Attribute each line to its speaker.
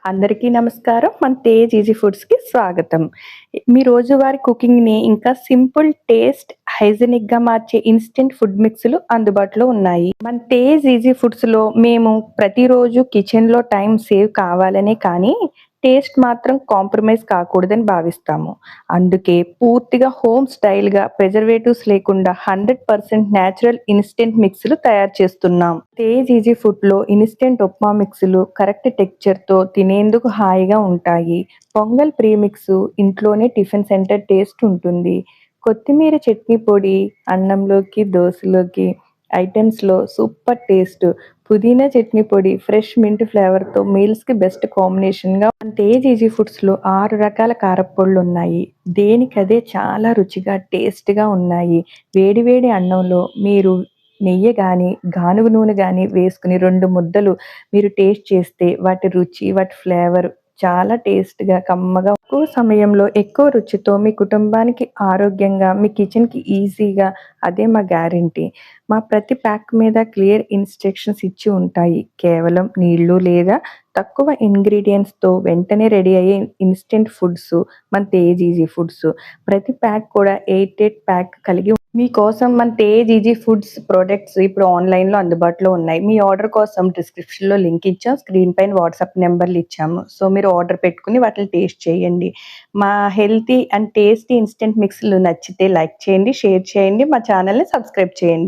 Speaker 1: అందరికీ నమస్కారం. మన తేజ్ ఈజీ ఫుడ్స్‌కి స్వాగతం. మీ రోజువారీ కుకింగ్‌ని ఇంకా సింపుల్, టేస్ట్, హైజీనిక్‌గా మార్చే ఇన్‌స్టంట్ ఫుడ్ మిక్స్‌లు అందుబాటులో ఉన్నాయి. మన తేజ్ ఈజీ ఫుడ్స్‌లో మేము ప్రతిరోజు కిచెన్‌లో టైం సేవ్ కావాలనే కానీ, టేస్ట్ మాత్రం కాంప్రమైజ్ కాకూడదని భావిస్తాము. అందుకే పూర్తిగా హోమ్ స్టైల్‌గా ప్రిజర్వేటివ్స్ లేకుండా 100% నేచురల్ ఇన్‌స్టంట్ మిక్స్‌లు తయారు చేస్తున్నాం. తేజ్ ఈజీ ఫుడ్‌లో ఇన్‌స్టంట్ ఉప్మా మిక్స్‌లు కరెక్ట్ టెక్స్చర్‌తో తినేందుకు హాయిగా ఉంటాయి. పొంగల్ ప్రీమిక్సు ఇంట్లోనే టిఫిన్ సెంటర్ టేస్ట్ ఉంటుంది. కొత్తిమీర చట్నీ పొడి అన్నంలోకి, దోసలోకి ఐటెమ్స్‌లో సూపర్ టేస్ట్. పుదీనా చట్నీ పొడి ఫ్రెష్ మింట్ ఫ్లేవర్‌తో మీల్స్‌కి బెస్ట్ కాంబినేషన్‌గా మన తేజ్ ఈజీ ఫుడ్స్‌లో 6 రకాల కారప్పొడులున్నాయి. దేనికదే చాలా రుచిగా, టేస్ట్‌గా ఉన్నాయి. వేడి వేడి అన్నంలో మీరు నెయ్యి గాని, గానుగ నూనె గాని వేసుకొని 2 ముద్దలు మీరు టేస్ట్ చేస్తే వాటి రుచి, వాటి ఫ్లేవర్ చాలా టేస్ట్‌గా, కమ్మగా తక్కువ సమయంలో ఎక్కువ రుచితో మీ కుటుంబానికి ఆరోగ్యంగా, మీ కిచెన్‌కి ఈజీగా అదే మా గ్యారంటీ. మా ప్రతి ప్యాక్ మీద క్లియర్ ఇన్‌స్ట్రక్షన్స్ ఇచ్చి ఉంటాయి. కేవలం నీళ్లు లేదా తక్కువ ఇంగ్రీడియెంట్స్‌తో వెంటనే రెడీ అయ్యే ఇన్‌స్టంట్ ఫుడ్స్ మన తేజ్ ఈజీ ఫుడ్స్. ప్రతి ప్యాక్ కూడా ఎయిర్ టైట్ ప్యాక్ కలిగి మీకోసం మన తేజ్ ఈజీ ఫుడ్స్ ప్రొడక్ట్స్ ఇప్పుడు ఆన్‌లైన్‌లో అందుబాటులో ఉన్నాయి. మీ ఆర్డర్ కోసం డిస్క్రిప్షన్‌లో లింక్ ఇచ్చాం. స్క్రీన్ పైన వాట్సాప్ నంబర్‌లు ఇచ్చాము. సో, మీరు ఆర్డర్ పెట్టుకొని వాటిని టేస్ట్ చేయండి. మా హెల్తీ అండ్ టేస్టీ ఇన్‌స్టంట్ మిక్స్‌లు నచ్చితే లైక్ చేయండి, షేర్ చేయండి. మా ఛానెల్‌ని సబ్స్క్రైబ్ చేయండి.